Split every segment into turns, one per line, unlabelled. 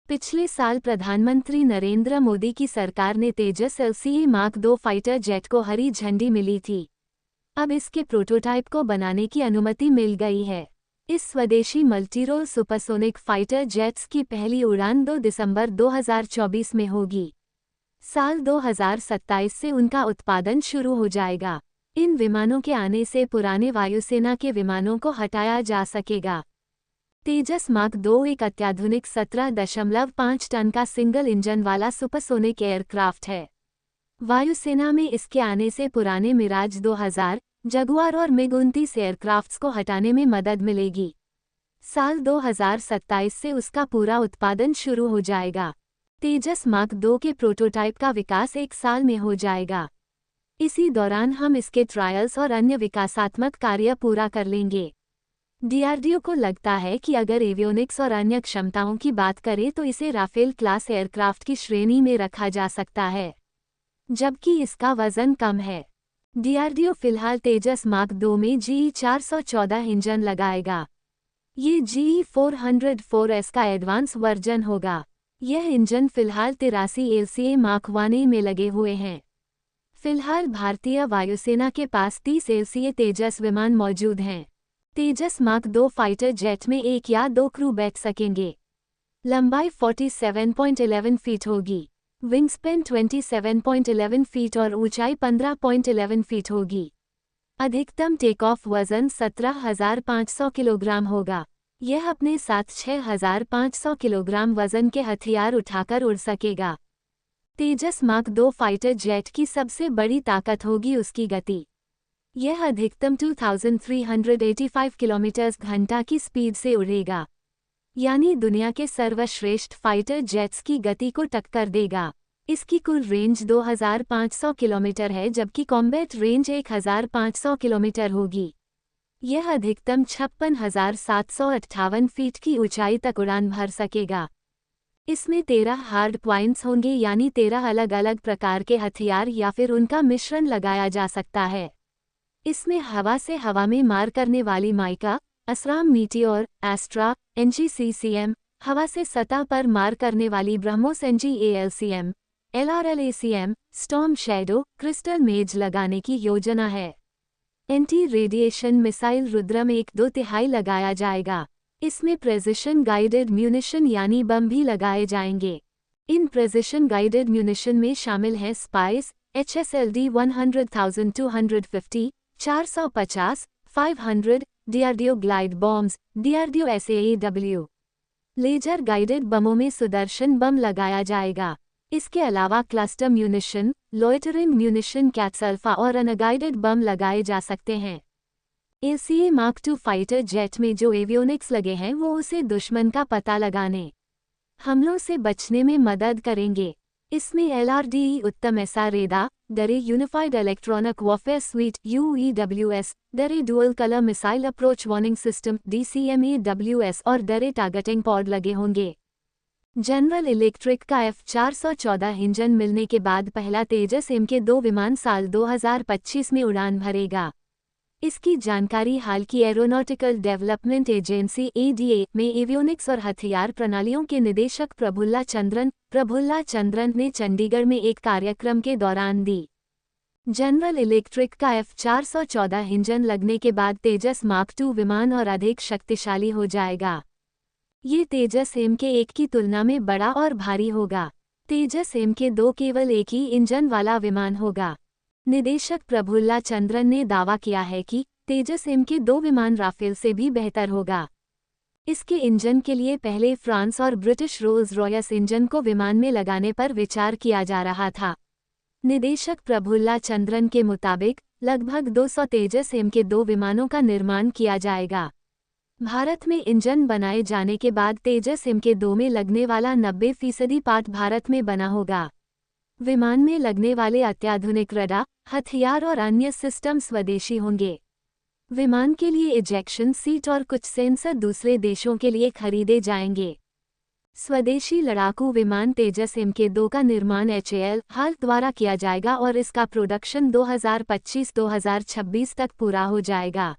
पिछले साल प्रधानमंत्री नरेंद्र मोदी की सरकार ने तेजस LCA मार्क 2 फाइटर जेट को हरी झंडी मिली थी। अब इसके प्रोटोटाइप को बनाने की अनुमति मिल गई है। इस स्वदेशी मल्टीरोल सुपरसोनिक फाइटर जेट्स की पहली उड़ान 2 दिसंबर 2024 में होगी। साल 2027 से उनका उत्पादन शुरू हो जाएगा। इन विमानों के आने से पुराने वायुसेना के विमानों को हटाया जा सकेगा। तेजस मार्क 2 एक अत्याधुनिक 17.5 टन का सिंगल इंजन वाला सुपरसोनिक एयरक्राफ्ट है। वायुसेना में इसके आने से पुराने मिराज 2000, जगुआर और मिग 29 एयरक्राफ्ट्स को हटाने में मदद मिलेगी। साल 2027 से उसका पूरा उत्पादन शुरू हो जाएगा। तेजस मार्क 2 के प्रोटोटाइप का विकास 1 साल में हो जाएगा। इसी दौरान हम इसके ट्रायल्स और अन्य विकासात्मक कार्य पूरा कर लेंगे। DRDO को लगता है कि अगर एवियोनिक्स और अन्य क्षमताओं की बात करें तो इसे राफेल क्लास एयरक्राफ्ट की श्रेणी में रखा जा सकता है, जबकि इसका वजन कम है। DRDO फिलहाल तेजस मार्क 2 में GE 414 इंजन लगाएगा। ये GE 404S का एडवांस वर्जन होगा। यह इंजन फिलहाल 83 LCA मार्क 1A में लगे हुए हैं। फिलहाल भारतीय वायुसेना के पास 30 LCA तेजस विमान मौजूद हैं। तेजस मार्क 2 फाइटर जेट में 1 या 2 क्रू बैठ सकेंगे। लंबाई 47.11 फीट होगी, विंगस्पैन 27.11 फीट और ऊंचाई 15.11 फीट होगी। अधिकतम टेक ऑफ वजन 17,500 किलोग्राम होगा। यह अपने साथ 6,500 किलोग्राम वजन के हथियार उठाकर उड़ सकेगा। तेजस मार्क 2 फाइटर जेट की सबसे बड़ी ताकत होगी उसकी गति। यह अधिकतम 2385 किलोमीटर घंटा की स्पीड से उड़ेगा, यानी दुनिया के सर्वश्रेष्ठ फाइटर जेट्स की गति को टक्कर देगा। इसकी कुल रेंज 2500 किलोमीटर है, जबकि कॉम्बैट रेंज 1500 किलोमीटर होगी। यह अधिकतम 56,758 फीट की ऊंचाई तक उड़ान भर सकेगा। इसमें 13 हार्ड पॉइंट्स होंगे, यानी 13 अलग अलग प्रकार के हथियार या फिर उनका मिश्रण लगाया जा सकता है। इसमें हवा से हवा में मार करने वाली माइका, असराम मीटियोर, एस्ट्रा, NGCCM, हवा से सतह पर मार करने वाली BrahMos NGALCM, LRLACM, storm shadow, crystal मेज लगाने की योजना है। एंटी रेडिएशन मिसाइल रुद्रम 1/2 लगाया जाएगा। इसमें प्रेसिशन गाइडेड म्यूनिशन यानी बम भी लगाए जाएंगे। इन प्रेसिशन गाइडेड म्यूनिशन में शामिल हैं spice, HSLD 100,250, 450, 500, DRDO glide bombs, DRDO SAAW। Laser guided बमों में सुदर्शन बम लगाया जाएगा। इसके अलावा क्लस्टर म्यूनिशन, लॉयटरिंग म्यूनिशन, कैट्सल्फा और अनगाइडेड बम लगाए जा सकते हैं। LCA मार्क 2 फाइटर जेट में जो एवियोनिक्स लगे हैं वो उसे दुश्मन का पता लगाने, हमलों से बचने में मदद करेंगे। इसमें LRDE उत्तम SR रेडा, डरे unified electronic warfare sweet UEWS, डरे dual colour missile approach warning system DCMAWS और डरे टारगेटिंग पॉड लगे होंगे। जनरल इलेक्ट्रिक का F414 इंजन मिलने के बाद पहला तेजस MK2 विमान साल 2025 में उड़ान भरेगा। इसकी जानकारी हाल की एरोनॉटिकल डेवलपमेंट एजेंसी ADA में एवियोनिक्स और हथियार प्रणालियों के निदेशक प्रफुल्ला चंद्रन ने चंडीगढ़ में एक कार्यक्रम के दौरान दी। जनरल इलेक्ट्रिक का F414 इंजन लगने के बाद तेजस मार्क 2 विमान और अधिक शक्तिशाली हो जाएगा। ये तेजस MK1 की तुलना में बड़ा और भारी होगा। तेजस MK2 केवल एक ही इंजन वाला विमान होगा। निदेशक प्रफुल्ला चंद्रन ने दावा किया है कि तेजस MK2 विमान राफेल से भी बेहतर होगा। इसके इंजन के लिए पहले फ्रांस और ब्रिटिश रोल्स रॉयस इंजन को विमान में लगाने पर विचार किया जा रहा था। निदेशक प्रफुल्ला चंद्रन के मुताबिक लगभग 200 तेजस MK2 विमानों का निर्माण किया जाएगा। भारत में इंजन बनाए जाने के बाद तेजस MK2 में लगने वाला 90% पार्ट भारत में बना होगा। विमान में लगने वाले अत्याधुनिक रडार, हथियार और अन्य सिस्टम स्वदेशी होंगे। विमान के लिए इजेक्शन सीट और कुछ सेंसर दूसरे देशों के लिए खरीदे जाएंगे। स्वदेशी लड़ाकू विमान तेजस MK2 का निर्माण HAL हाल द्वारा किया जाएगा और इसका प्रोडक्शन 2025-2026 तक पूरा हो जाएगा।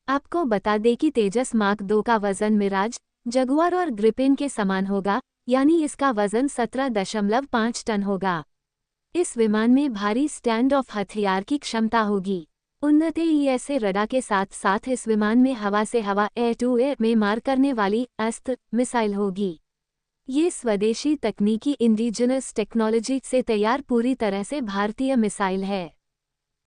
आपको बता दें कि तेजस मार्क 2 का वजन मिराज, जगुआर और ग्रिपेन के समान होगा, यानी इसका वजन 17.5 टन होगा। इस विमान में भारी स्टैंड ऑफ हथियार की क्षमता होगी। उन्नत एईएसए रडार के साथ साथ इस विमान में हवा से हवा एयर टू एयर में मार करने वाली अस्त्र मिसाइल होगी। ये स्वदेशी तकनीकी इंडिजिनस टेक्नोलॉजी से तैयार पूरी तरह से भारतीय मिसाइल है।